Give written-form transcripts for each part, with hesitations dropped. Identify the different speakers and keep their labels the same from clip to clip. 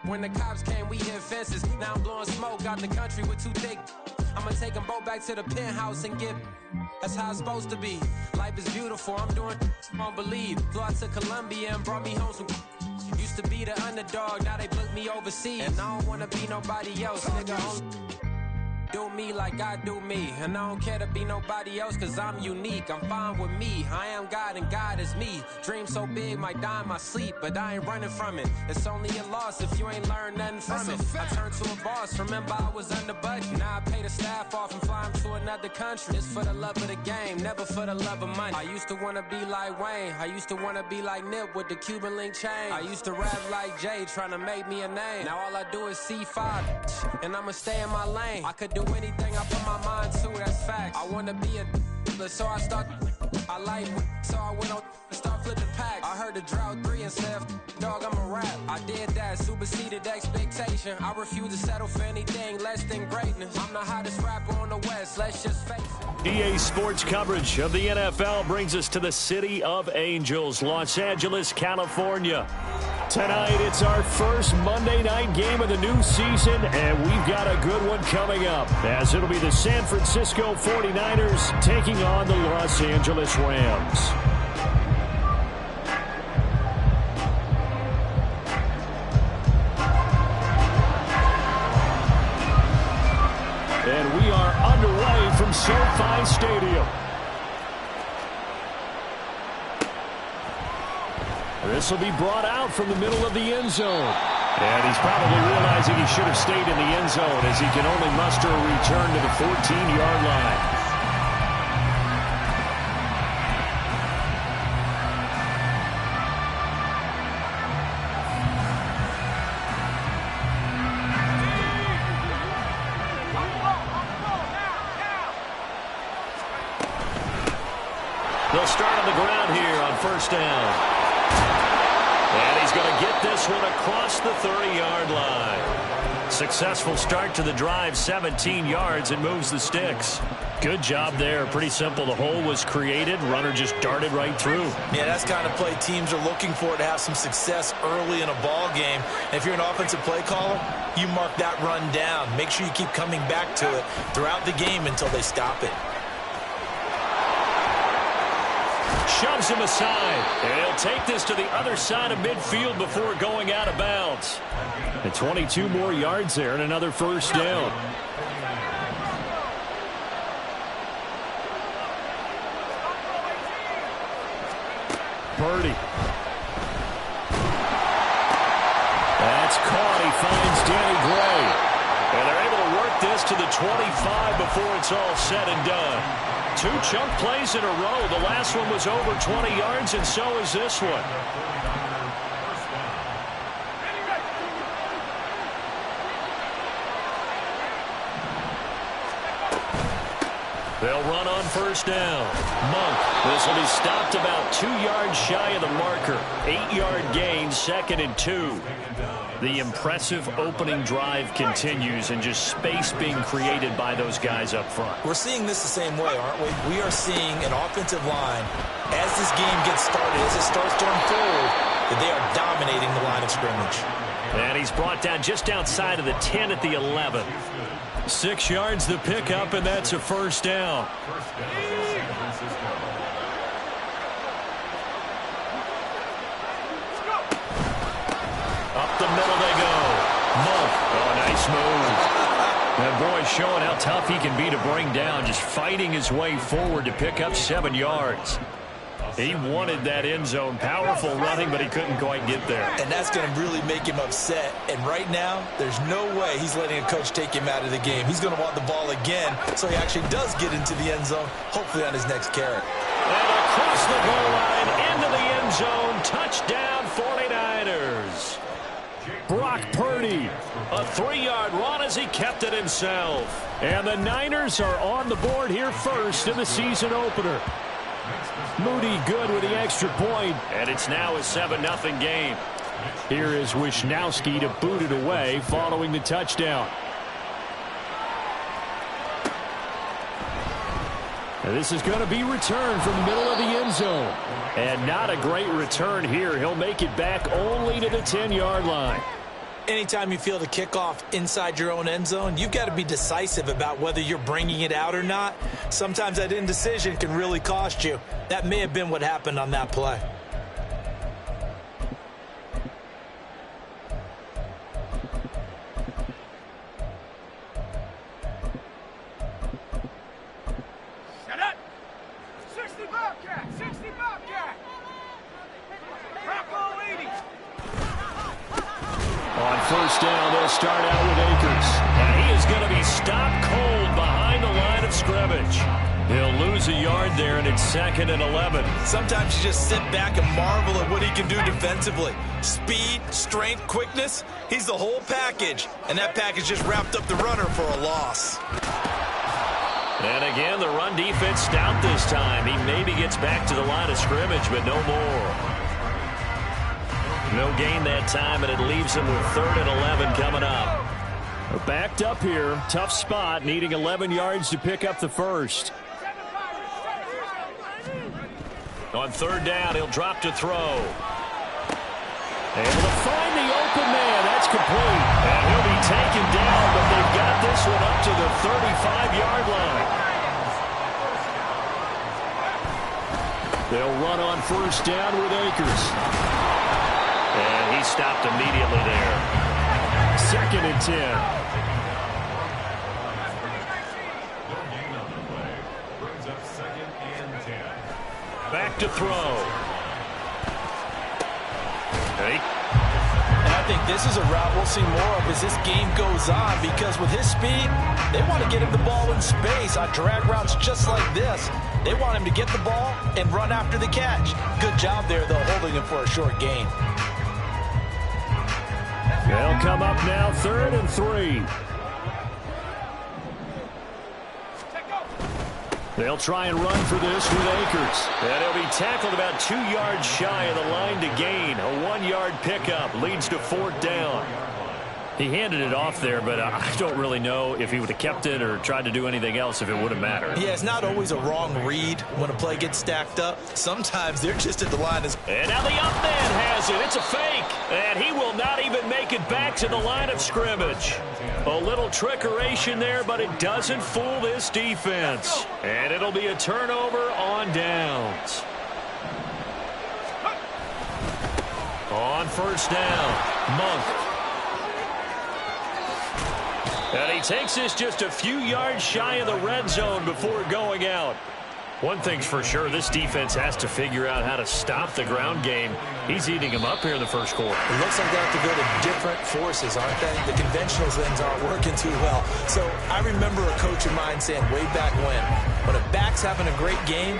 Speaker 1: When the cops came, we hit fences. Now I'm blowing smoke out the country with 2 thick. I'ma take them both back to the penthouse and get. That's how it's supposed to be. Life is beautiful, I'm doing won't believe. Flew out to Colombia and brought me home some. Used to be the underdog, now they booked me overseas. And I don't wanna be nobody else, nigga. Do me like I do me. And I don't care to be nobody else, cause I'm unique. I'm fine with me, I am God and God is me. Dream so big, might die in my sleep, but I ain't running from it. It's only a loss if you ain't learned nothing from it. I turned to a boss, remember I was under budget. Now I pay the staff off and fly them to another country. It's for the love of the game, never for the love of money. I used to wanna be like Wayne, I used to wanna be like Nip with the Cuban link chain. I used to rap like Jay, trying to make me a name. Now all I do is C5, and I'ma stay in my lane. I could do anything I put my mind to, that's fact. I wanna be a so I start. I like so I went on and start flipping packs. I heard the drought 3 and said, dog, I'm a rap. I did that, superseded expectation. I refuse to settle for anything less than greatness. I'm the hottest rapper on the West, let's just face it.
Speaker 2: EA Sports coverage of the NFL brings us to the City of Angels, Los Angeles, California. Tonight, it's our first Monday night game of the new season, and we've got a good one coming up, as it'll be the San Francisco 49ers taking on the Los Angeles Rams. And we are underway from SoFi Stadium. This will be brought out from the middle of the end zone. And he's probably realizing he should have stayed in the end zone, as he can only muster a return to the 14-yard line. They'll start on the ground here on first down. And he's going to get this one across the 30-yard line. Successful start to the drive, 17 yards, and moves the sticks. Good job there. Pretty simple. The hole was created. Runner just darted right through.
Speaker 3: Yeah, that's the kind of play teams are looking for to have some success early in a ball game. And if you're an offensive play caller, you mark that run down. Make sure you keep coming back to it throughout the game until they stop it.
Speaker 2: Shoves him aside, and he'll take this to the other side of midfield before going out of bounds. And 22 more yards there and another first down. Purdy. That's caught. He finds Danny Gray. And they're able to work this to the 25 before it's all said and done. 2 chunk plays in a row. The last one was over 20 yards, and so is this one. They'll run on first down. Monk. This will be stopped about 2 yards shy of the marker. 8-yard gain, 2nd and 2. The impressive opening drive continues, and just space being created by those guys up front.
Speaker 3: We're seeing this the same way, aren't we? We are seeing an offensive line, as this game gets started, as it starts to unfold, that they are dominating the line of scrimmage.
Speaker 2: And he's brought down just outside of the 10 at the 11. 6 yards the pickup, and that's a first down. Up the middle they go. Monk. Oh, nice move. That boy showing how tough he can be to bring down, just fighting his way forward to pick up 7 yards. He wanted that end zone. Powerful running, but he couldn't quite get there.
Speaker 3: And that's going to really make him upset. And right now, there's no way he's letting a coach take him out of the game. He's going to want the ball again, so he actually does get into the end zone, hopefully on his next carry.
Speaker 2: And across the goal line, into the end zone. Touchdown, 49ers. Brock Purdy, a 3-yard run as he kept it himself. And the Niners are on the board here first in the season opener. Moody good with the extra point, and it's now a 7-0 game. Here is Wisnowski to boot it away following the touchdown. And this is going to be returned from the middle of the end zone. And not a great return here. He'll make it back only to the 10-yard line.
Speaker 3: Anytime you feel the kickoff inside your own end zone, you've got to be decisive about whether you're bringing it out or not. Sometimes that indecision can really cost you. That may have been what happened on that play.
Speaker 2: On first down, they'll start out with Akers. And he is going to be stopped cold behind the line of scrimmage. He'll lose a yard there, and it's 2nd and 11.
Speaker 3: Sometimes you just sit back and marvel at what he can do defensively. Speed, strength, quickness, he's the whole package. And that package just wrapped up the runner for a loss.
Speaker 2: And again, the run defense stout this time. He maybe gets back to the line of scrimmage, but no more. No gain that time, and it leaves him with 3rd and 11 coming up. Backed up here. Tough spot, needing 11 yards to pick up the first. On 3rd down, he'll drop to throw. Able to find the open man. That's complete. And he'll be taken down, but they've got this one up to the 35-yard line. They'll run on first down with Akers. And he stopped immediately there. 2nd and 10. Back to throw. Hey.
Speaker 3: And I think this is a route we'll see more of as this game goes on, because with his speed, they want to get him the ball in space on drag routes just like this. They want him to get the ball and run after the catch. Good job there, though, holding him for a short gain.
Speaker 2: They'll come up now, 3rd and 3. They'll try and run for this with Akers. And he'll be tackled about 2 yards shy of the line to gain. A 1-yard pickup leads to 4th down. He handed it off there, but I don't really know if he would have kept it or tried to do anything else if it would have mattered.
Speaker 3: Yeah, it's not always a wrong read when a play gets stacked up. Sometimes they're just at the line.
Speaker 2: And now the up man has it. It's a fake. And he will not even make it back to the line of scrimmage. A little trickeration there, but it doesn't fool this defense. And it'll be a turnover on downs. On first down, Monk. And he takes this just a few yards shy of the red zone before going out. One thing's for sure, this defense has to figure out how to stop the ground game. He's eating him up here in the first quarter.
Speaker 3: It looks like they have to go to different forces, aren't they? The conventional things aren't working too well. So I remember a coach of mine saying way back when a back's having a great game,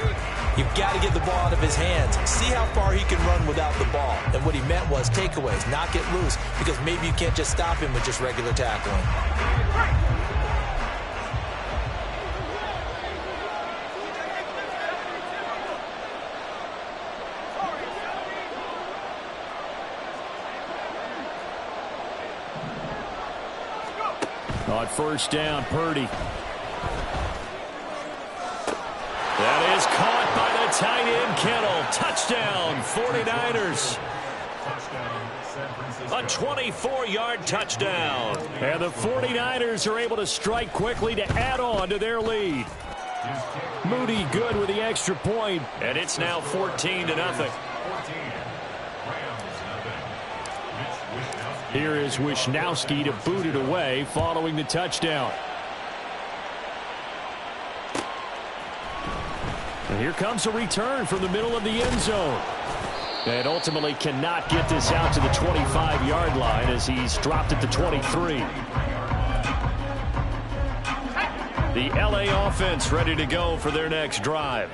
Speaker 3: you've got to get the ball out of his hands. See how far he can run without the ball. And what he meant was takeaways, not get loose, because maybe you can't just stop him with just regular tackling.
Speaker 2: On first down, Purdy. That is caught by the tight end, Kittle. Touchdown, 49ers. A 24-yard touchdown. And the 49ers are able to strike quickly to add on to their lead. Moody good with the extra point, and it's now 14-0. Here is Wisnowski to boot it away following the touchdown. And here comes a return from the middle of the end zone. And ultimately cannot get this out to the 25-yard line as he's dropped at the 23. The LA offense ready to go for their next drive.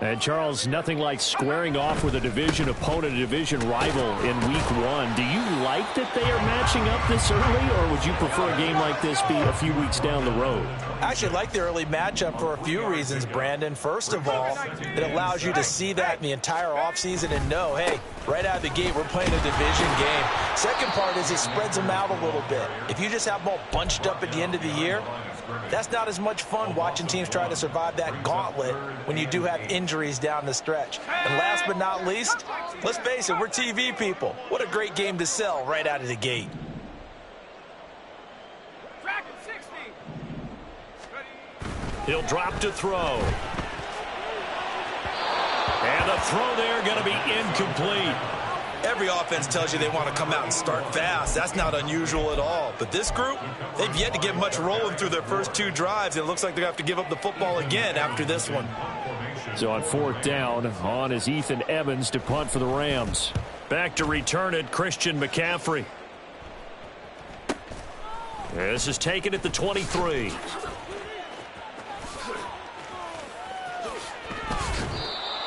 Speaker 2: And, Charles, nothing like squaring off with a division opponent, a division rival in week 1. Do you like that they are matching up this early, or would you prefer a game like this be a few weeks down the road?
Speaker 3: I actually like the early matchup for a few reasons, Brandon. First of all, it allows you to see that in the entire offseason and know, hey, right out of the gate, we're playing a division game. Second part is it spreads them out a little bit. If you just have them all bunched up at the end of the year, that's not as much fun watching teams try to survive that gauntlet when you do have injuries down the stretch. And last but not least, let's face it, we're TV people. What a great game to sell right out of the gate.
Speaker 2: He'll drop to throw. And the throw there going to be incomplete.
Speaker 3: Every offense tells you they want to come out and start fast. That's not unusual at all. But this group, they've yet to get much rolling through their first 2 drives. It looks like they're going to have to give up the football again after this one.
Speaker 2: So on 4th down, on is Ethan Evans to punt for the Rams. Back to return it, Christian McCaffrey. This is taken at the 23.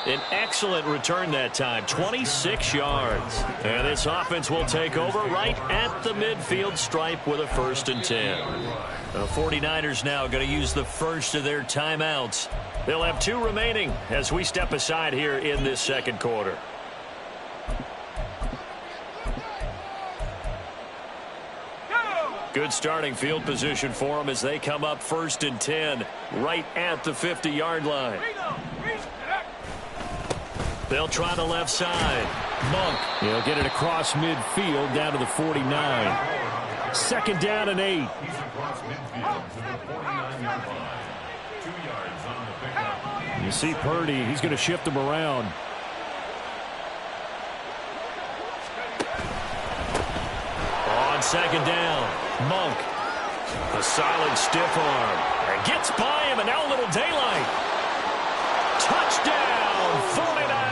Speaker 2: An excellent return that time, 26 yards. And this offense will take over right at the midfield stripe with a 1st and 10. The 49ers now going to use the first of their timeouts. They'll have 2 remaining as we step aside here in this 2nd quarter. Good starting field position for them as they come up 1st and 10 right at the 50-yard line. They'll try the left side. Monk. He'll get it across midfield down to the 49. 2nd down and 8. You see Purdy. He's going to shift him around. On 2nd down, Monk. A solid stiff arm. And gets by him, and now a little daylight. Touchdown, 49ers.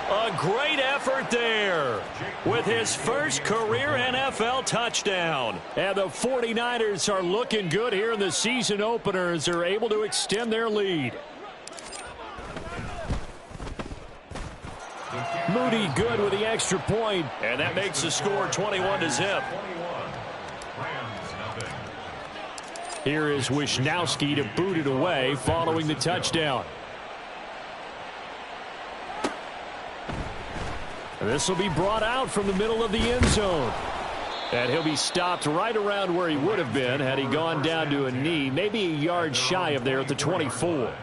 Speaker 2: A great effort there with his first career NFL touchdown. And the 49ers are looking good here in the season opener as they're able to extend their lead. Moody good with the extra point, and that makes the score 21-0. Here is Wisnowski to boot it away following the touchdown. This will be brought out from the middle of the end zone. And he'll be stopped right around where he would have been had he gone down to a knee, maybe a yard shy of there at the 24.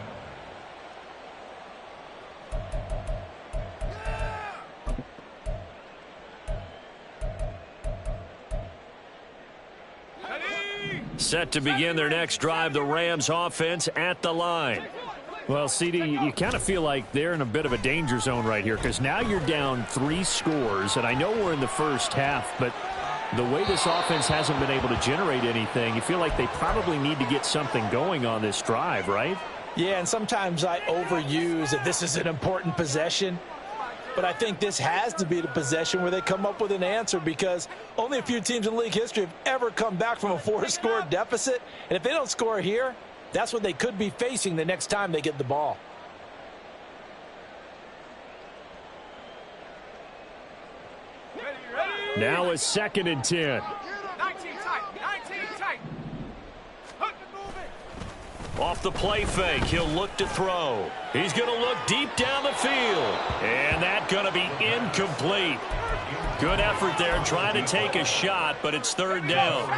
Speaker 2: Set to begin their next drive, the Rams offense at the line. Well, CD, you kind of feel like they're in a bit of a danger zone right here because now you're down 3 scores, and I know we're in the first half, but the way this offense hasn't been able to generate anything, you feel like they probably need to get something going on this drive, right?
Speaker 3: Yeah, and sometimes I overuse that this is an important possession. But I think this has to be the possession where they come up with an answer because only a few teams in league history have ever come back from a 4-score deficit. And if they don't score here, that's what they could be facing the next time they get the ball.
Speaker 2: Now a 2nd and 10.
Speaker 4: 19 tight.
Speaker 2: Off the play fake, he'll look to throw. He's going to look deep down the field. And that's going to be incomplete. Good effort there trying to take a shot, but it's 3rd down.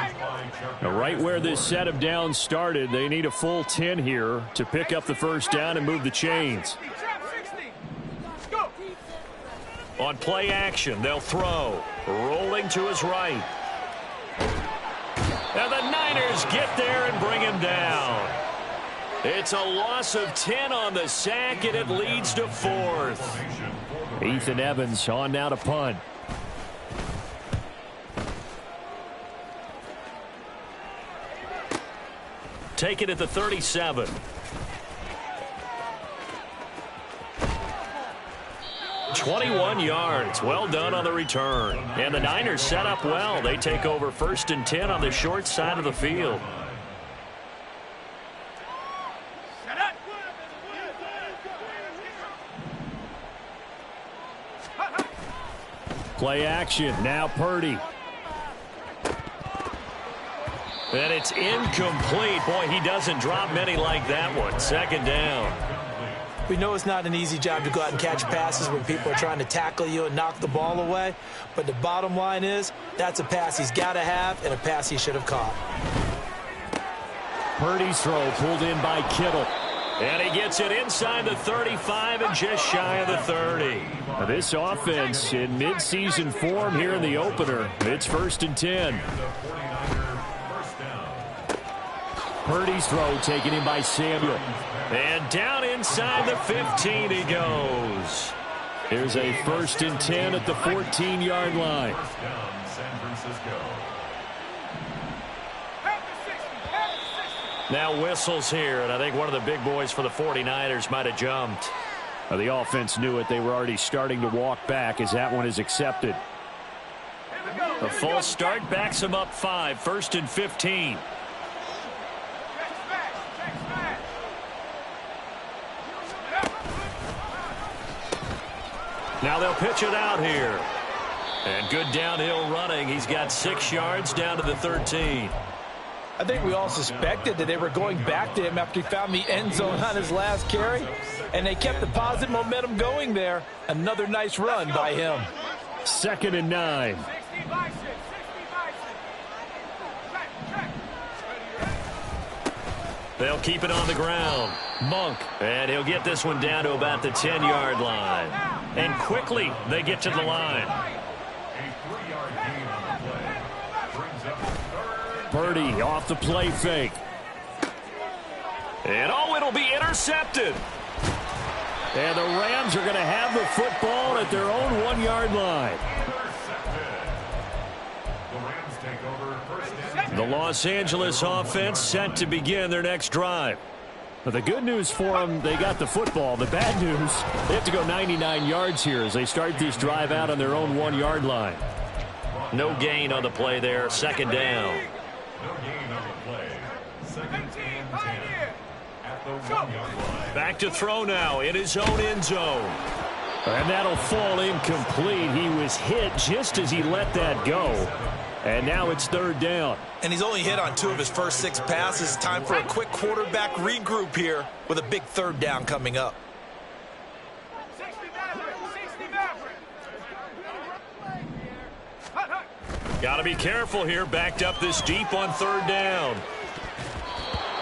Speaker 2: Now, right where this set of downs started, they need a full 10 here to pick up the 1st down and move the chains. On play action, they'll throw. Rolling to his right. And the Niners get there and bring him down. It's a loss of 10 on the sack, and it leads to 4th. Ethan Evans on now to punt. Take it at the 37. .21 yards. Well done on the return. And the Niners set up well. They take over 1st and 10 on the short side of the field. Play action. Now Purdy. And it's incomplete. Boy, he doesn't drop many like that one. 2nd down.
Speaker 3: We know it's not an easy job to go out and catch passes when people are trying to tackle you and knock the ball away. But the bottom line is that's a pass he's got to have and a pass he should have caught.
Speaker 2: Purdy's throw pulled in by Kittle. And he gets it inside the 35 and just shy of the 30. Now this offense in midseason form here in the opener. It's 1st and 10. Purdy's throw taken in by Samuel. And down inside the 15 he goes. Here's a 1st and 10 at the 14-yard line. Now whistles here, and I think one of the big boys for the 49ers might have jumped. The offense knew it. They were already starting to walk back as that one is accepted. A false start backs him up 5, 1st and 15. Now they'll pitch it out here. And good downhill running. He's got 6 yards down to the 13.
Speaker 3: I think we all suspected that they were going back to him after he found the end zone on his last carry. And they kept the positive momentum going there. Another nice run by him.
Speaker 2: 2nd and 9. They'll keep it on the ground. Monk. And he'll get this one down to about the 10-yard line. And quickly they get to the line. Purdy off the play fake. And it'll be intercepted. And the Rams are going to have the football at their own 1-yard line. The Los Angeles offense set to begin their next drive. But the good news for them, they got the football. The bad news, they have to go 99 yards here as they start this drive out on their own 1-yard line. No gain on the play there. 2nd down. Back to throw now in his own end zone. And that'll fall incomplete. He was hit just as he let that go. And now it's 3rd down.
Speaker 3: And he's only hit on 2 of his first 6 passes. Time for a quick quarterback regroup here with a big 3rd down coming up.
Speaker 2: Got to be careful here. Backed up this deep on 3rd down.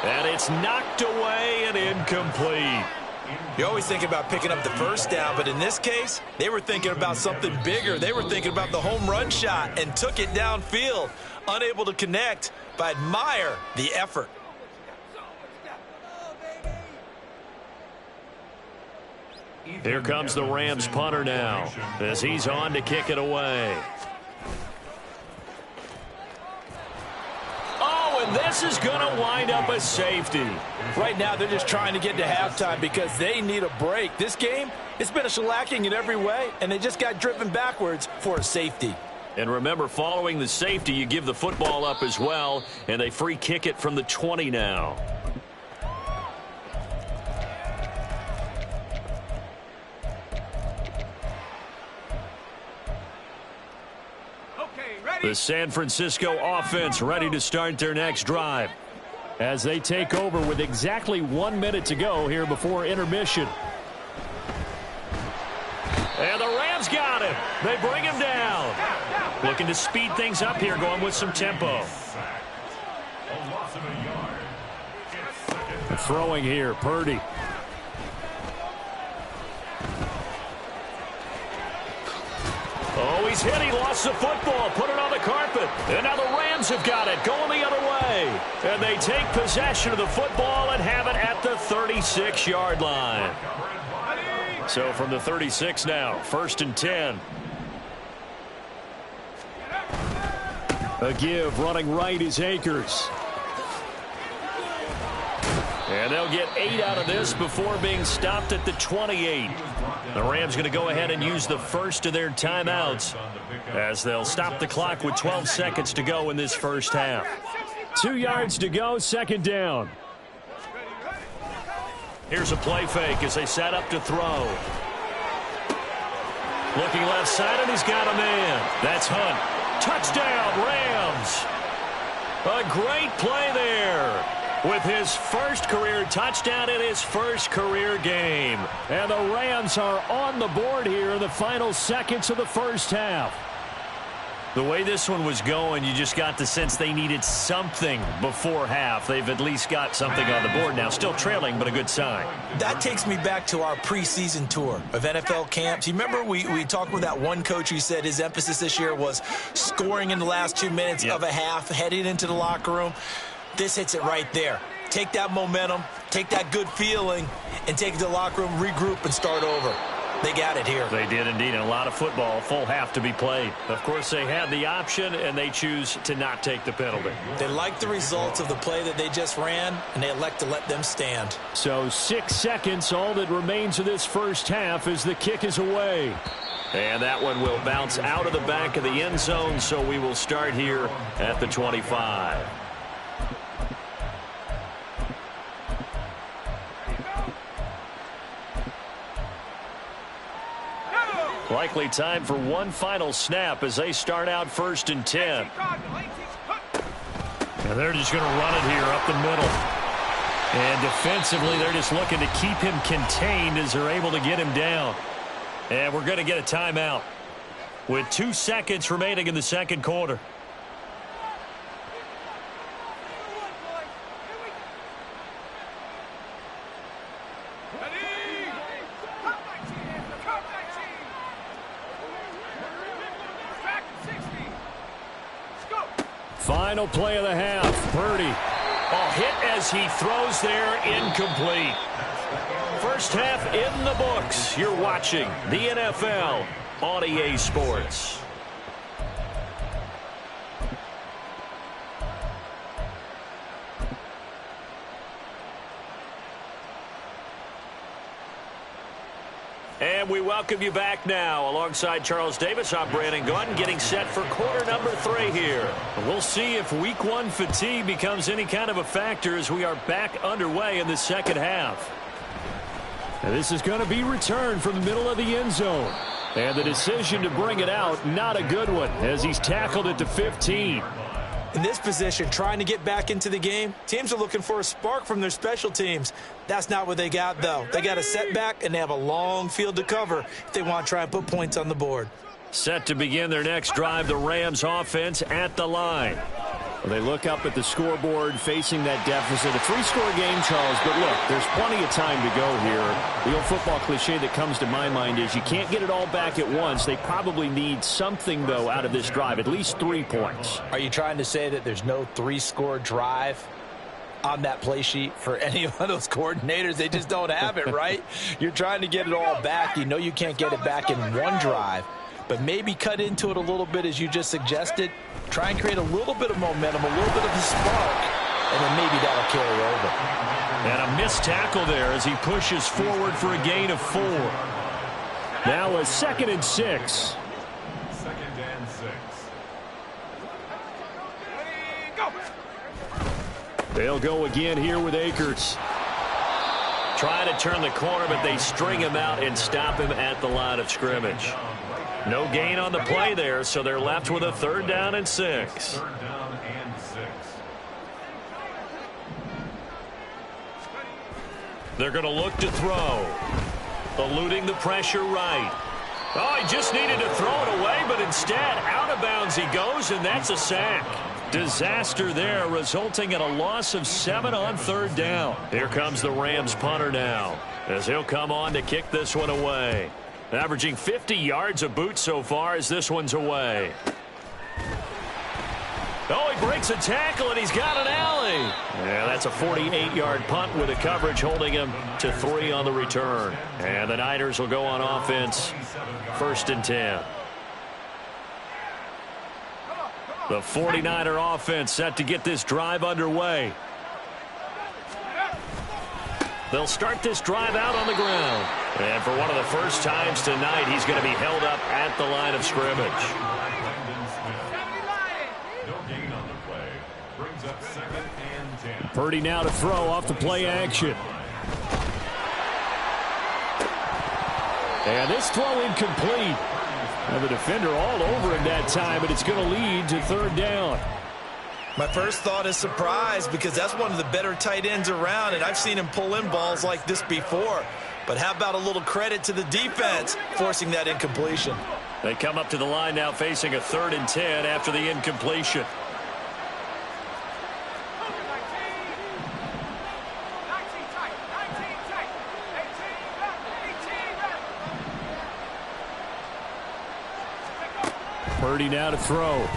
Speaker 2: And it's knocked away and incomplete.
Speaker 3: You always think about picking up the 1st down, but in this case, they were thinking about something bigger. They were thinking about the home run shot and took it downfield. Unable to connect, but admire the effort.
Speaker 2: Here comes the Rams punter now as he's on to kick it away. And this is going to wind up a safety.
Speaker 3: Right now, they're just trying to get to halftime because they need a break. This game, it's been a shellacking in every way, and they just got driven backwards for a safety.
Speaker 2: And remember, following the safety, you give the football up as well, and they free kick it from the 20 now. The San Francisco offense ready to start their next drive as they take over with exactly 1 minute to go here before intermission. And the Rams got him. They bring him down. Looking to speed things up here, going with some tempo. Throwing here, Purdy. Oh, he's hit. He lost the football. Put it on the carpet. And now the Rams have got it. Going the other way. And they take possession of the football and have it at the 36-yard line. So from the 36 now, 1st and 10. A give running right is Akers. And they'll get 8 out of this before being stopped at the 28. The Rams going to go ahead and use the first of their timeouts as they'll stop the clock with 12 seconds to go in this first half. 2 yards to go, 2nd down. Here's a play fake as they set up to throw. Looking left side, and he's got a man. That's Hunt. Touchdown, Rams. A great play there. With his first career touchdown in his first career game. And the Rams are on the board here in the final seconds of the first half. The way this one was going, you just got the sense they needed something before half. They've at least got something on the board now. Still trailing, but a good sign.
Speaker 3: That takes me back to our preseason tour of NFL camps. You remember we talked with that one coach who said his emphasis this year was scoring in the last 2 minutes of a half, heading into the locker room. This hits it right there. take that momentum, take that good feeling, and take it to the locker room, regroup, and start over. They got it here.
Speaker 2: They did indeed, and a lot of football, full half to be played. Of course, they had the option, and they choose to not take the penalty.
Speaker 3: They like the results of the play that they just ran, and they elect to let them stand.
Speaker 2: So 6 seconds, all that remains of this first half as the kick is away. And that one will bounce out of the back of the end zone, so we will start here at the 25. Likely time for one final snap as they start out 1st and 10. And they're just going to run it here up the middle. And defensively, they're just looking to keep him contained as they're able to get him down. And we're going to get a timeout with 2 seconds remaining in the second quarter. Final play of the half. Purdy. Hit as he throws there, incomplete. First half in the books. You're watching the NFL on EA Sports. And we welcome you back now. Alongside Charles Davis, I'm Brandon Gaudin, getting set for quarter number 3 here. We'll see if week 1 fatigue becomes any kind of a factor as we are back underway in the second half. And this is going to be returned from the middle of the end zone. And the decision to bring it out, not a good one, as he's tackled at the 15.
Speaker 3: In this position, trying to get back into the game, teams are looking for a spark from their special teams. That's not what they got, though. They got a setback, and they have a long field to cover if they want to try and put points on the board.
Speaker 2: Set to begin their next drive, the Rams offense at the line. Well, they look up at the scoreboard facing that deficit. A 3-score game, Charles, but look, there's plenty of time to go here. The old football cliche that comes to my mind is you can't get it all back at once. They probably need something, though, out of this drive, at least 3 points.
Speaker 3: Are you trying to say that there's no 3-score drive on that play sheet for any of those coordinators? They just don't have it, right? You're trying to get it all back. You know you can't get it back in one drive. But maybe cut into it a little bit as you just suggested. Try and create a little bit of momentum, a little bit of a spark, and then maybe that'll carry over.
Speaker 2: And a missed tackle there as he pushes forward for a gain of 4. Now a 2nd and 6.
Speaker 4: 2nd and 6.
Speaker 2: They'll go again here with Akers. Try to turn the corner, but they string him out and stop him at the line of scrimmage. No gain on the play there, so they're left with a 3rd down and 6.
Speaker 4: 3rd down and 6.
Speaker 2: They're going to look to throw. Eluding the pressure right. Oh, he just needed to throw it away, but instead, out of bounds he goes, and that's a sack. Disaster there, resulting in a loss of 7 on 3rd down. Here comes the Rams punter now, as he'll come on to kick this one away. Averaging 50 yards a boot so far as this one's away. Oh, he breaks a tackle, and he's got an alley. Yeah, that's a 48-yard punt with the coverage holding him to 3 on the return. And the Niners will go on offense, 1st and 10. The 49er offense set to get this drive underway. They'll start this drive out on the ground. And for one of the first times tonight, he's going to be held up at the line of scrimmage.
Speaker 4: No gain on the play. Brings up 2nd and 10.
Speaker 2: Purdy now to throw off the play action. And this throw incomplete. And the defender all over him that time, but it's going to lead to 3rd down.
Speaker 3: My first thought is surprise, because that's one of the better tight ends around, and I've seen him pull in balls like this before. But how about a little credit to the defense forcing that incompletion?
Speaker 2: They come up to the line now facing a 3rd and 10 after the incompletion.
Speaker 4: 19 tight. 19 tight. 18 left.
Speaker 2: Purdy now to throw.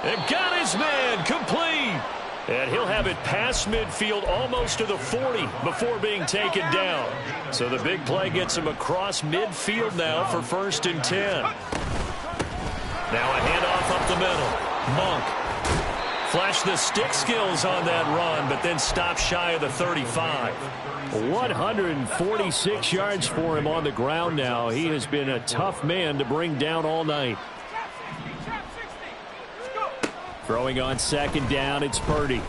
Speaker 2: And got his man complete. And he'll have it past midfield almost to the 40 before being taken down. So the big play gets him across midfield now for 1st and 10. Now a handoff up the middle. Monk. Flash the stick skills on that run, but then stop shy of the 35. 146 yards for him on the ground now. He has been a tough man to bring down all night. Throwing on 2nd down, it's Purdy.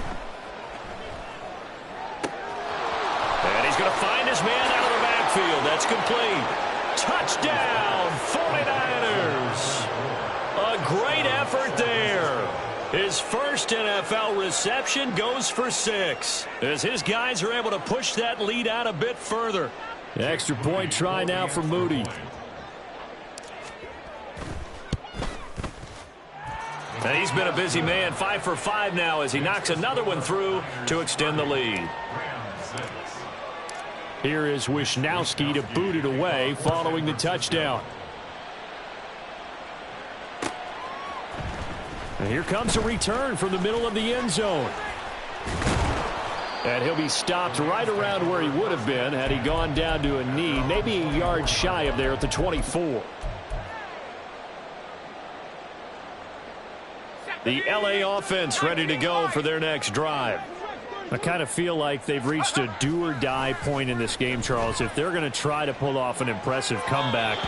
Speaker 2: And he's going to find his man out of the backfield. That's complete. Touchdown, 49ers. A great effort there. His first NFL reception goes for 6 as his guys are able to push that lead out a bit further. Extra point try now for Moody. And he's been a busy man, 5 for 5 now as he knocks another one through to extend the lead. Here is Wisnowski to boot it away following the touchdown. And here comes a return from the middle of the end zone. And he'll be stopped right around where he would have been had he gone down to a knee, maybe a yard shy of there at the 24. The LA offense ready to go for their next drive. I kind of feel like they've reached a do-or-die point in this game, Charles. If they're going to try to pull off an impressive comeback,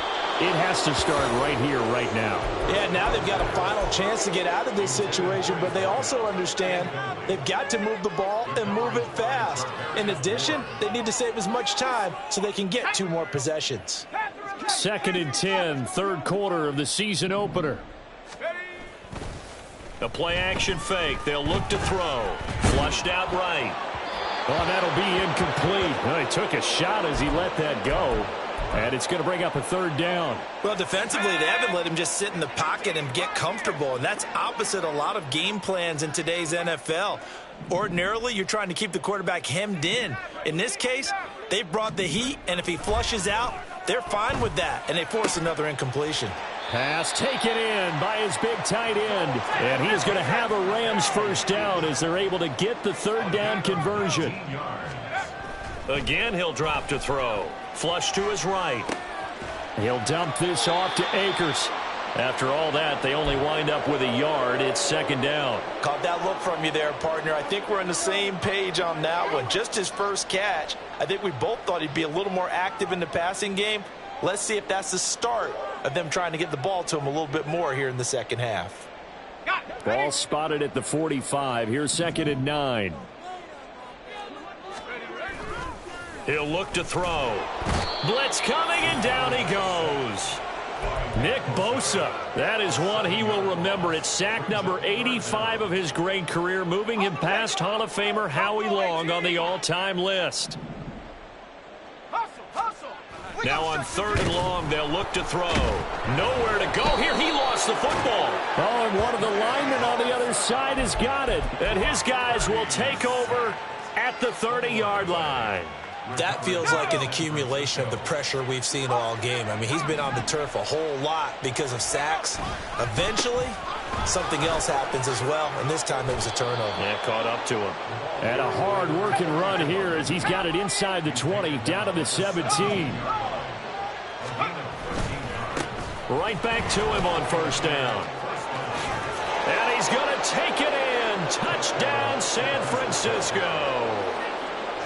Speaker 2: it has to start right here, right now.
Speaker 3: Yeah, now they've got a final chance to get out of this situation, but they also understand they've got to move the ball and move it fast. In addition, they need to save as much time so they can get 2 more possessions.
Speaker 2: 2nd and 10, 3rd quarter of the season opener. The play-action fake. They'll look to throw. Flushed out right. Oh, that'll be incomplete. Well, he took a shot as he let that go. And it's going to bring up a 3rd down.
Speaker 3: Well, defensively, they haven't let him just sit in the pocket and get comfortable. And that's opposite a lot of game plans in today's NFL. Ordinarily, you're trying to keep the quarterback hemmed in. In this case, they brought the heat, and if he flushes out, they're fine with that. And they force another incompletion.
Speaker 2: Pass taken in by his big tight end. And he is going to have a Rams 1st down as they're able to get the 3rd down conversion. Again, he'll drop to throw. Flush to his right. He'll dump this off to Akers. After all that, they only wind up with a yard. It's 2nd down.
Speaker 3: Caught that look from you there, partner. I think we're on the same page on that one. Just his first catch. I think we both thought he'd be a little more active in the passing game. Let's see if that's the start of them trying to get the ball to him a little bit more here in the second half.
Speaker 2: Ball spotted at the 45. Here's 2nd and 9. He'll look to throw. Blitz coming, and down he goes. Nick Bosa. That is one he will remember. It's sack number 85 of his great career, moving him past Hall of Famer Howie Long on the all-time list. Now on 3rd and long, they'll look to throw. Nowhere to go here. He lost the football. Oh, and one of the linemen on the other side has got it. And his guys will take over at the 30-yard line.
Speaker 3: That feels like an accumulation of the pressure we've seen all game. I mean, he's been on the turf a whole lot because of sacks. Eventually, something else happens as well, and this time it was a turnover.
Speaker 2: Yeah, caught up to him. And a hard-working run here as he's got it inside the 20, down to the 17. Right back to him on 1st down. And he's going to take it in. Touchdown, San Francisco.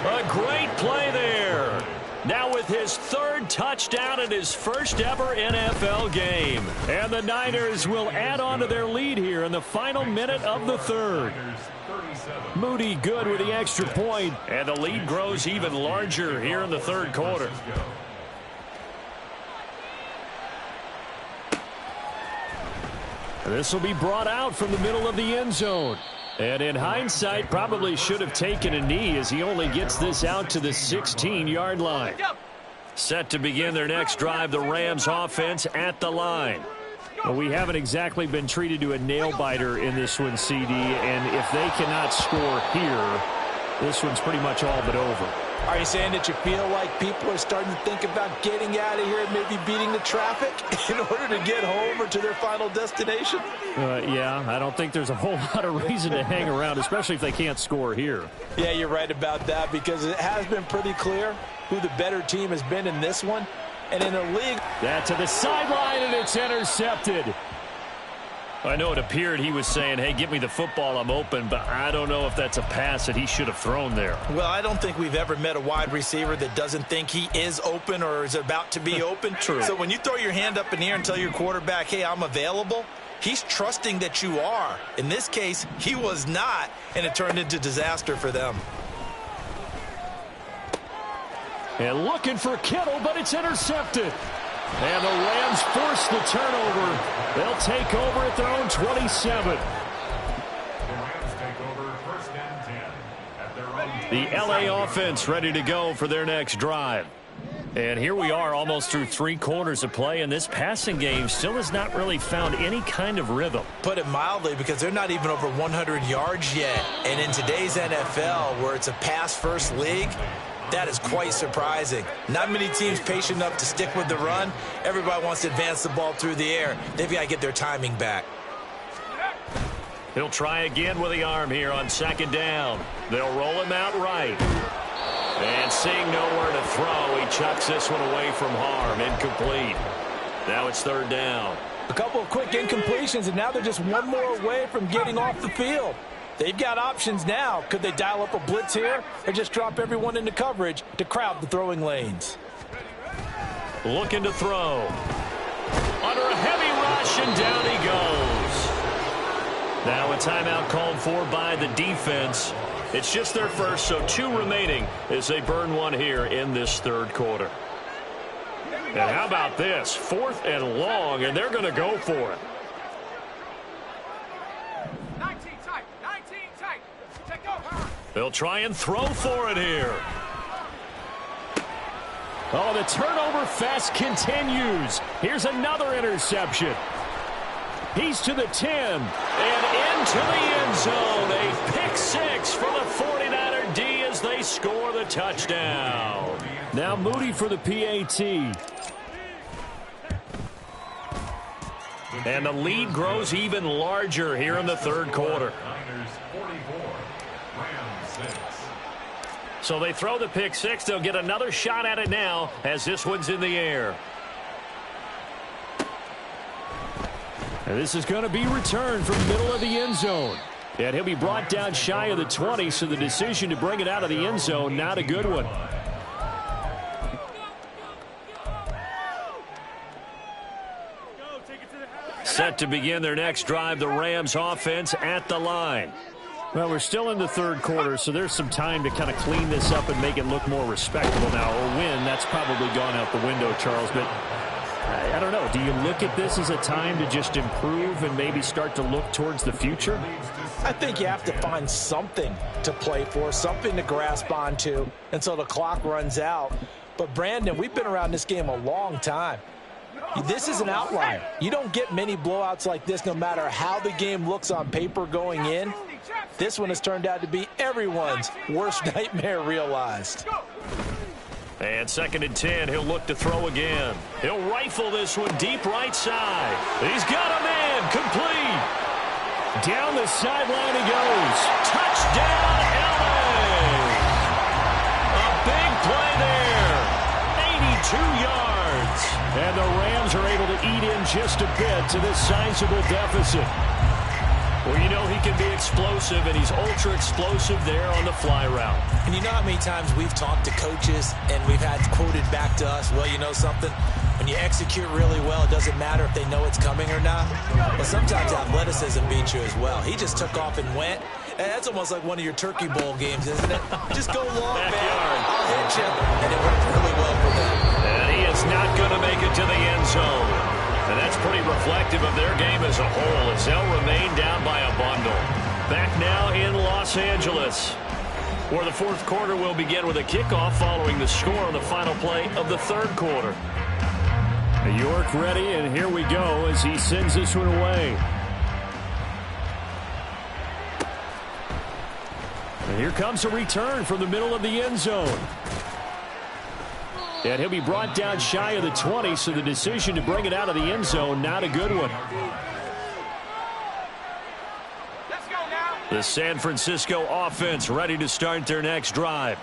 Speaker 2: A great play there. Now with his 3rd touchdown in his first ever NFL game. And the Niners will add on to their lead here in the final minute of the 3rd. Moody good with the extra point, and the lead grows even larger here in the 3rd quarter. This will be brought out from the middle of the end zone. And in hindsight, probably should have taken a knee as he only gets this out to the 16-yard line. Set to begin their next drive, the Rams offense at the line. Well, we haven't exactly been treated to a nail-biter in this one, CD, and if they cannot score here, this one's pretty much all but over.
Speaker 3: Are you saying that you feel like people are starting to think about getting out of here and maybe beating the traffic in order to get home or to their final destination?
Speaker 2: Yeah, I don't think there's a whole lot of reason to hang around, especially if they can't score here.
Speaker 3: Yeah, you're right about that, because it has been pretty clear who the better team has been in this one. And in a league...
Speaker 2: That to the sideline, and it's intercepted. I know it appeared he was saying, hey, give me the football, I'm open, but I don't know if that's a pass that he should have thrown there.
Speaker 3: Well, I don't think we've ever met a wide receiver that doesn't think he is open or is about to be open.
Speaker 2: True.
Speaker 3: So when you throw your hand up in the air and tell your quarterback, hey, I'm available, he's trusting that you are. In this case, he was not, and it turned into disaster for them.
Speaker 2: And looking for Kittle, but it's intercepted. And the Rams force the turnover. They'll take over at their own 27.
Speaker 4: The Rams take over 1st and 10 at their own 27.
Speaker 2: The LA offense ready to go for their next drive. And here we are almost through 3 quarters of play, and this passing game still has not really found any kind of rhythm.
Speaker 3: Put it mildly, because they're not even over 100 yards yet. And in today's NFL, where it's a pass-first league, that is quite surprising. Not many teams patient enough to stick with the run. Everybody wants to advance the ball through the air. They've got to get their timing back.
Speaker 2: He'll try again with the arm here on 2nd down. They'll roll him out right. And seeing nowhere to throw, he chucks this one away from harm. Incomplete. Now it's 3rd down.
Speaker 3: A couple of quick incompletions, and now they're just one more away from getting off the field. They've got options now. Could they dial up a blitz here or just drop everyone into coverage to crowd the throwing lanes?
Speaker 2: Looking to throw. Under a heavy rush, and down he goes. Now a timeout called for by the defense. It's just their first, so 2 remaining as they burn one here in this 3rd quarter. And how about this? 4th and long, and they're going to go for it. They'll try and throw for it here. Oh, the turnover fest continues. Here's another interception. He's to the 10 and into the end zone. A pick 6 for the 49er D as they score the touchdown. Now Moody for the PAT. And the lead grows even larger here in the 3rd quarter.
Speaker 4: Niners 44, Rams 6.
Speaker 2: So they throw the pick 6. They'll get another shot at it now as this one's in the air. And this is going to be returned from the middle of the end zone. And he'll be brought down shy of the 20, so the decision to bring it out of the end zone, not a good one. Set to begin their next drive, the Rams offense at the line. Well, we're still in the 3rd quarter, so there's some time to kind of clean this up and make it look more respectable now. A win, that's probably gone out the window, Charles, but I don't know. Do you look at this as a time to just improve and maybe start to look towards the future?
Speaker 3: I think you have to find something to play for, something to grasp onto until the clock runs out. But, Brandon, we've been around this game a long time. This is an outlier. You don't get many blowouts like this no matter how the game looks on paper going in. This one has turned out to be everyone's worst nightmare realized.
Speaker 2: And 2nd and 10, he'll look to throw again. He'll rifle this one deep right side. He's got a man, complete. Down the sideline he goes. Touchdown, LA! A big play there. 82 yards. And the Rams are able to eat in just a bit to this sizable deficit. Well, you know he can be explosive, and he's ultra-explosive there on the fly route.
Speaker 3: And you know how many times we've talked to coaches and we've had quoted back to us, well, you know something? When you execute really well, it doesn't matter if they know it's coming or not. But sometimes athleticism beats you as well. He just took off and went. And that's almost like one of your Turkey Bowl games, isn't it? Just go long, man. I'll hit you. And it worked really well for them.
Speaker 2: And he is not going to make it to the end zone. And that's pretty reflective of their game as a whole as they'll remain down by a bundle. Back now in Los Angeles, where the 4th quarter will begin with a kickoff following the score on the final play of the 3rd quarter. York ready, and here we go as he sends this one away. And here comes a return from the middle of the end zone. And he'll be brought down shy of the 20, so the decision to bring it out of the end zone, not a good one. The San Francisco offense ready to start their next drive.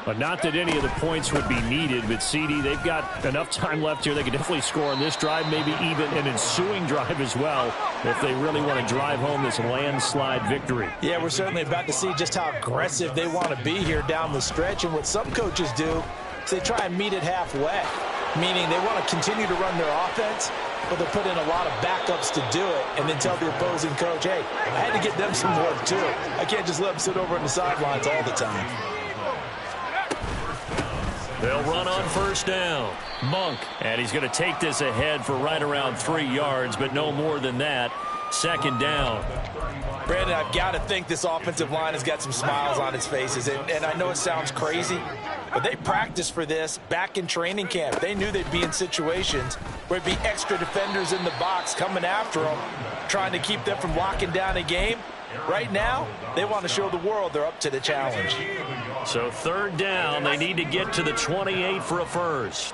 Speaker 2: But not that any of the points would be needed, but CD, they've got enough time left here. They can definitely score on this drive, maybe even an ensuing drive as well, if they really want to drive home this landslide victory.
Speaker 3: Yeah, we're certainly about to see just how aggressive they want to be here down the stretch. And what some coaches do is they try and meet it halfway, meaning they want to continue to run their offense, but they put in a lot of backups to do it and then tell the opposing coach, hey, I had to get them some work too. I can't just let them sit over on the sidelines all the time.
Speaker 2: They'll run on first down. Monk, and he's going to take this ahead for right around 3 yards, but no more than that. Second down.
Speaker 3: Brandon, I've got to think this offensive line has got some smiles on its faces, and I know it sounds crazy, but they practiced for this back in training camp. They knew they'd be in situations where it'd be extra defenders in the box coming after them, trying to keep them from locking down a game. Right now, they want to show the world they're up to the challenge.
Speaker 2: So third down, they need to get to the 28 for a first.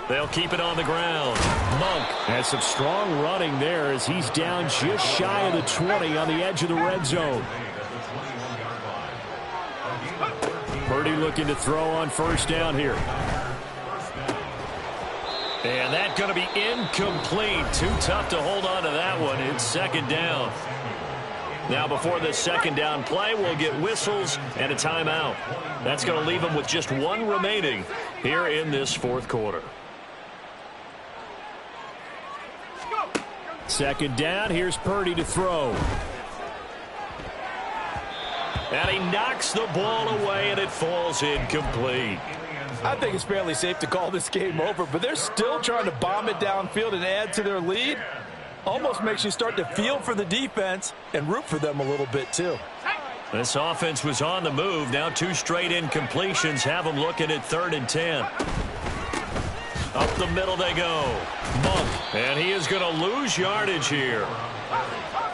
Speaker 2: They'll keep it on the ground. Monk has some strong running there as he's down just shy of the 20 on the edge of the red zone. Purdy looking to throw on first down here. And that's going to be incomplete. Too tough to hold on to that one. It's second down. Now before this second down play, we'll get whistles and a timeout. That's going to leave them with just one remaining here in this fourth quarter. Second down, here's Purdy to throw. And he knocks the ball away, and it falls incomplete.
Speaker 3: I think it's fairly safe to call this game over, but they're still trying to bomb it downfield and add to their lead. Almost makes you start to feel for the defense and root for them a little bit, too.
Speaker 2: This offense was on the move. Now 2 straight incompletions have them looking at 3rd and 10. Up the middle they go. Monk, and he is going to lose yardage here.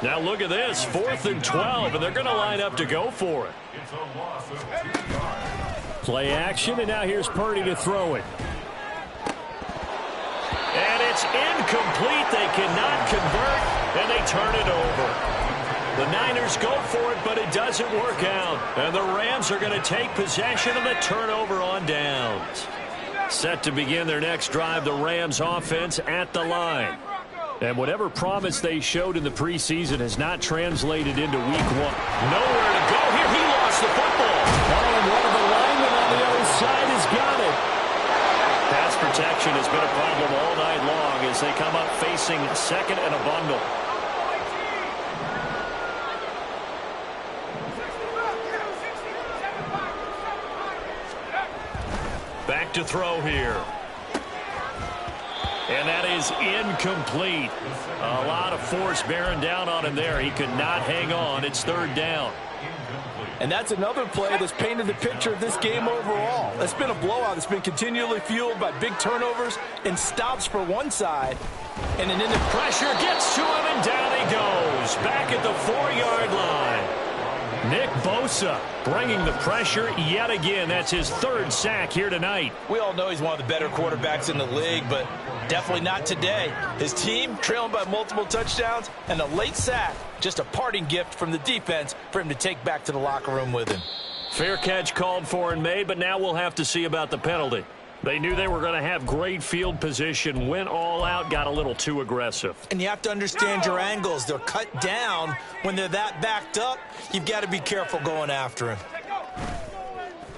Speaker 2: Now look at this, 4th and 12, and they're going to line up to go for it. Play action, and now here's Purdy to throw it. And it's incomplete. They cannot convert, and they turn it over. The Niners go for it, but it doesn't work out. And the Rams are going to take possession of the turnover on downs. Set to begin their next drive, the Rams offense at the line. And whatever promise they showed in the preseason has not translated into week 1. Nowhere to go here. He lost the football. Oh, and one of the linemen on the other side has got it. Pass protection has been a problem all night long as they come up facing second and a bundle. Back to throw here. And that is incomplete. A lot of force bearing down on him there. He could not hang on. It's 3rd down.
Speaker 3: And that's another play that's painted the picture of this game overall. It's been a blowout. It's been continually fueled by big turnovers and stops for one side. And an into
Speaker 2: pressure gets to him, and down he goes. Back at the 4-yard line. Nick Bosa bringing the pressure yet again. That's his 3rd sack here tonight.
Speaker 3: We all know he's one of the better quarterbacks in the league, but definitely not today. His team trailing by multiple touchdowns, and a late sack, just a parting gift from the defense for him to take back to the locker room with him.
Speaker 2: Fair catch called for and made, but now we'll have to see about the penalty. They knew they were going to have great field position, went all out, got a little too aggressive.
Speaker 3: And you have to understand your angles. They're cut down. When they're that backed up, you've got to be careful going after him.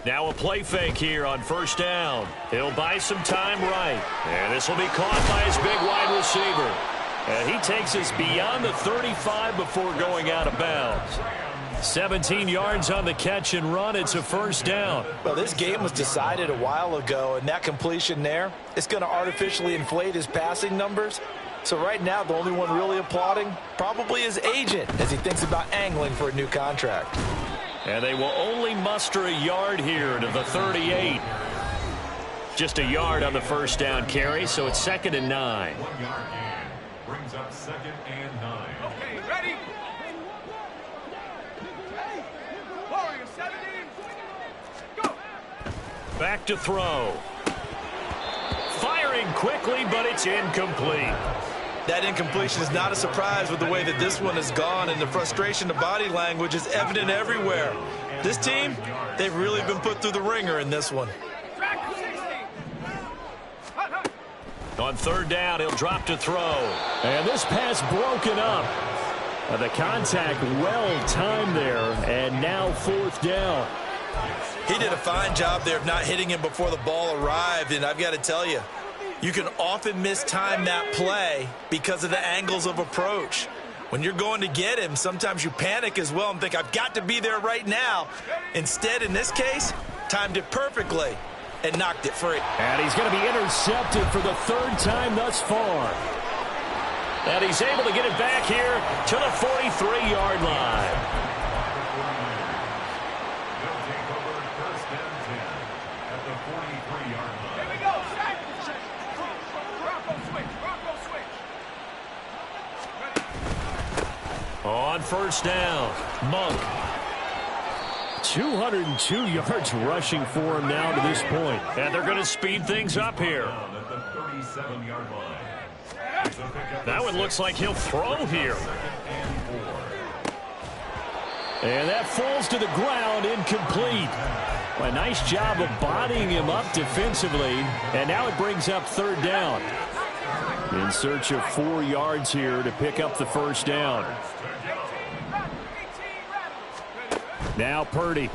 Speaker 2: Now a play fake here on first down. He'll buy some time right. And this will be caught by his big wide receiver. And he takes us beyond the 35 before going out of bounds. 17 yards on the catch and run. It's a first down.
Speaker 3: Well, this game was decided a while ago, and that completion there, it's going to artificially inflate his passing numbers. So right now, the only one really applauding probably his agent as he thinks about angling for a new contract.
Speaker 2: And they will only muster a yard here to the 38. Just a yard on the first down carry, so it's 2nd and 9.
Speaker 4: 1 yard gain brings up 2nd and 9.
Speaker 5: Okay, ready?
Speaker 2: Back to throw. Firing quickly, but it's incomplete.
Speaker 3: That incompletion is not a surprise with the way that this one has gone, and the frustration, the body language is evident everywhere. This team, they've really been put through the ringer in this one.
Speaker 2: On third down, he'll drop to throw. And this pass broken up. The contact well timed there, and now fourth down.
Speaker 3: He did a fine job there of not hitting him before the ball arrived, and I've got to tell you, you can often mistime that play because of the angles of approach. When you're going to get him, sometimes you panic as well and think, I've got to be there right now. Instead, in this case, timed it perfectly and knocked it free.
Speaker 2: And he's going to be intercepted for the third time thus far. And he's able to get it back here to the 43-yard line. On first down, Monk. 202 yards rushing for him now to this point. And they're going to speed things up here. That one looks like he'll throw here. And that falls to the ground, incomplete. Well, a nice job of bodying him up defensively. And now it brings up third down. In search of 4 yards here to pick up the first down. Now Purdy.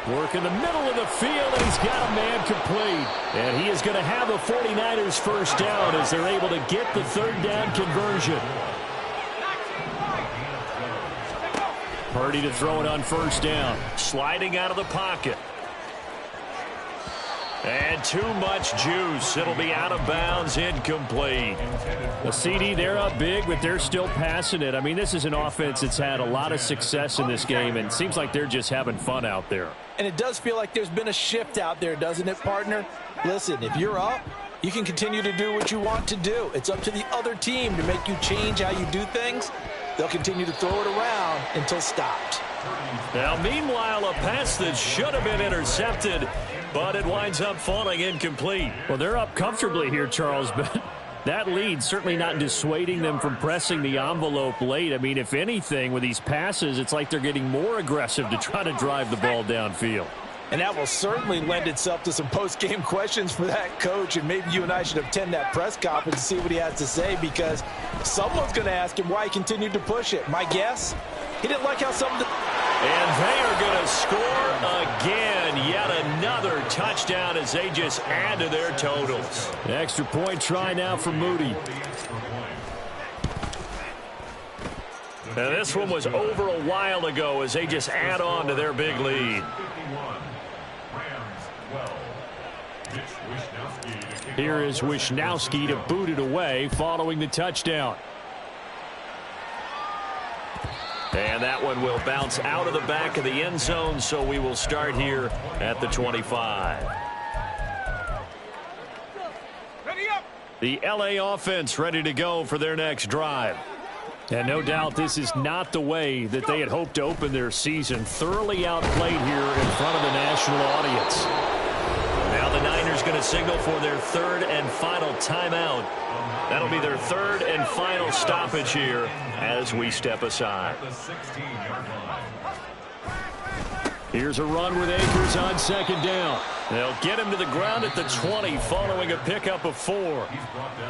Speaker 2: Work in the middle of the field, and he's got a man complete. And he is going to have the 49ers first down as they're able to get the third down conversion. Purdy to throw it on first down. Sliding out of the pocket. And too much juice. It'll be out of bounds, incomplete. The CD, they're up big, but they're still passing it. I mean, this is an offense that's had a lot of success in this game, and it seems like they're just having fun out there.
Speaker 3: And it does feel like there's been a shift out there, doesn't it, partner? Listen, if you're up, you can continue to do what you want to do. It's up to the other team to make you change how you do things. They'll continue to throw it around until stopped.
Speaker 2: Now, meanwhile, a pass that should have been intercepted, but it winds up falling incomplete. Well, they're up comfortably here, Charles, but that lead certainly not dissuading them from pressing the envelope late. I mean, if anything, with these passes, it's like they're getting more aggressive to try to drive the ball downfield.
Speaker 3: And that will certainly lend itself to some post-game questions for that coach, and maybe you and I should attend that press conference to see what he has to say, because someone's going to ask him why he continued to push it. My guess, he didn't like how some of the...
Speaker 2: And they are going to score again. Yet another touchdown as they just add to their totals. An extra point try now for Moody. Now this one was over a while ago as they just add on to their big lead. Here is Wisnowski to boot it away following the touchdown. And that one will bounce out of the back of the end zone, so we will start here at the 25. The LA offense ready to go for their next drive. And no doubt this is not the way that they had hoped to open their season. Thoroughly outplayed here in front of the national audience. Now the Niners going to signal for their third and final timeout. That'll be their third and final stoppage here as we step aside. Here's a run with Akers on second down. They'll get him to the ground at the 20 following a pickup of 4.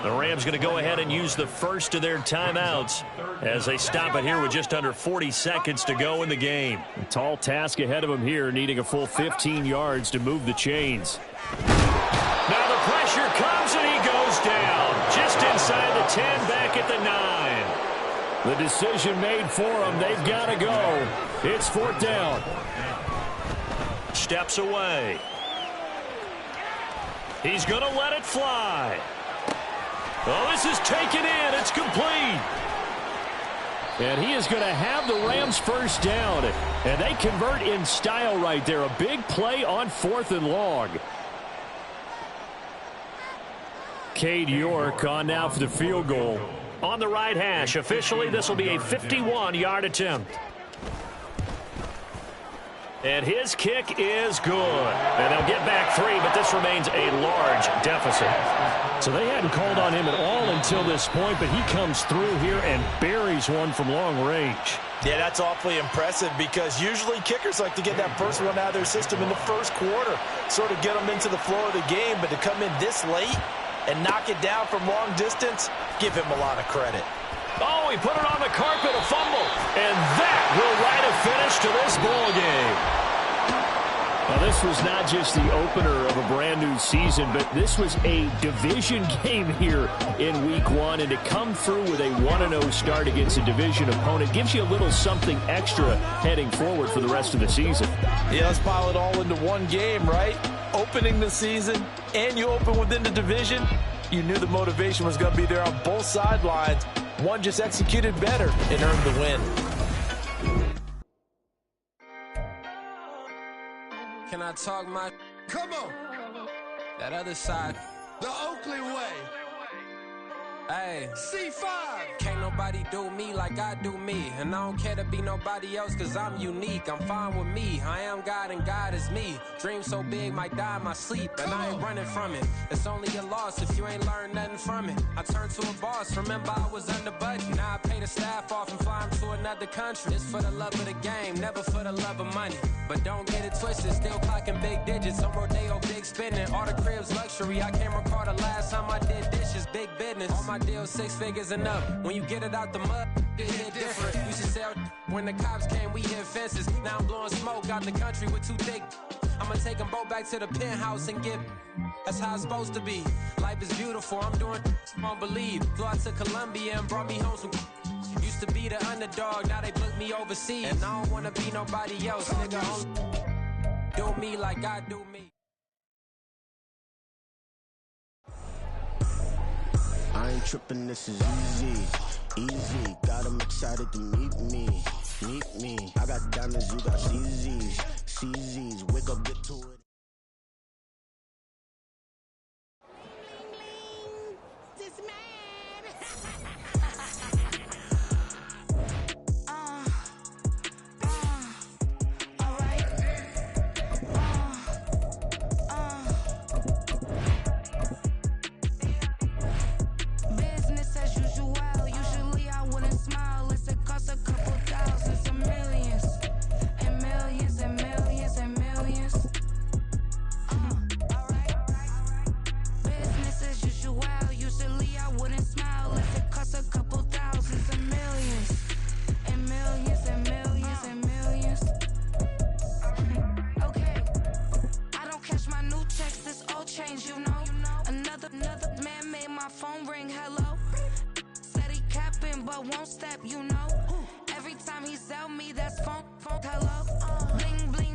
Speaker 2: The Rams going to go ahead and use the first of their timeouts as they stop it here with just under 40 seconds to go in the game. A tall task ahead of them here, needing a full 15 yards to move the chains. Now the pressure comes and he goes down. Just inside the 10, back at the 9. The decision made for them. They've got to go. It's fourth down. Steps away. He's going to let it fly. Oh, this is taken in. It's complete. And he is going to have the Rams first down. And they convert in style right there. A big play on 4th and long. Cade York on now for the field goal. On the right hash. Officially, this will be a 51-yard attempt. And his kick is good. And they'll get back 3, but this remains a large deficit.
Speaker 5: So they hadn't called on him at all until this point, but he comes through here and buries one from long range.
Speaker 3: Yeah, that's awfully impressive because usually kickers like to get that first one out of their system in the first quarter, sort of get them into the flow of the game, but to come in this late and knock it down from long distance, give him a lot of credit.
Speaker 2: Oh, he put it on the carpet, a fumble. And that will write a finish to this ball game.
Speaker 5: Well, this was not just the opener of a brand new season, but this was a division game here in week 1. And to come through with a 1-0 start against a division opponent gives you a little something extra heading forward for the rest of the season.
Speaker 3: Yeah, let's pile it all into one game, right? Opening the season, and you open within the division. You knew the motivation was going to be there on both sidelines. One just executed better and earned the win.
Speaker 1: Can I talk my... Come on! That other side. The Oakley way. Hey. C5. Can't nobody do me like I do me. And I don't care to be nobody else cause I'm unique. I'm fine with me. I am God and God is me. Dream so big might die in my sleep. And I ain't running from it. It's only a loss if you ain't learned nothing from it. I turned to a boss. Remember I was under budget. Now I pay the staff off and fly them to another country. It's for the love of the game, never for the love of money. But don't get it twisted. Still clocking big digits. On Rodeo, big spending. All the cribs luxury. I can't recall the last time I did dishes. Big business. All my deals 6 figures and up. When you get it out the mud, it hit different. Used to sell when the cops came, we hit fences. Now I'm blowing smoke out the country with 2 thick. I'ma take them both back to the penthouse and get. That's how it's supposed to be. Life is beautiful. I'm doing won't believe. Flew out to Colombia and brought me home some. Used to be the underdog, now they book me overseas. And I don't wanna be nobody else, nigga. Do me like I do me.
Speaker 6: I ain't tripping, this is easy, easy. Got 'em excited to meet me. I got diamonds, you got CZs. Wake up, get to it.
Speaker 7: Phone ring, hello. Said he capping, but won't step, you know. Every time he sell me, that's phone, hello. Bling, bling.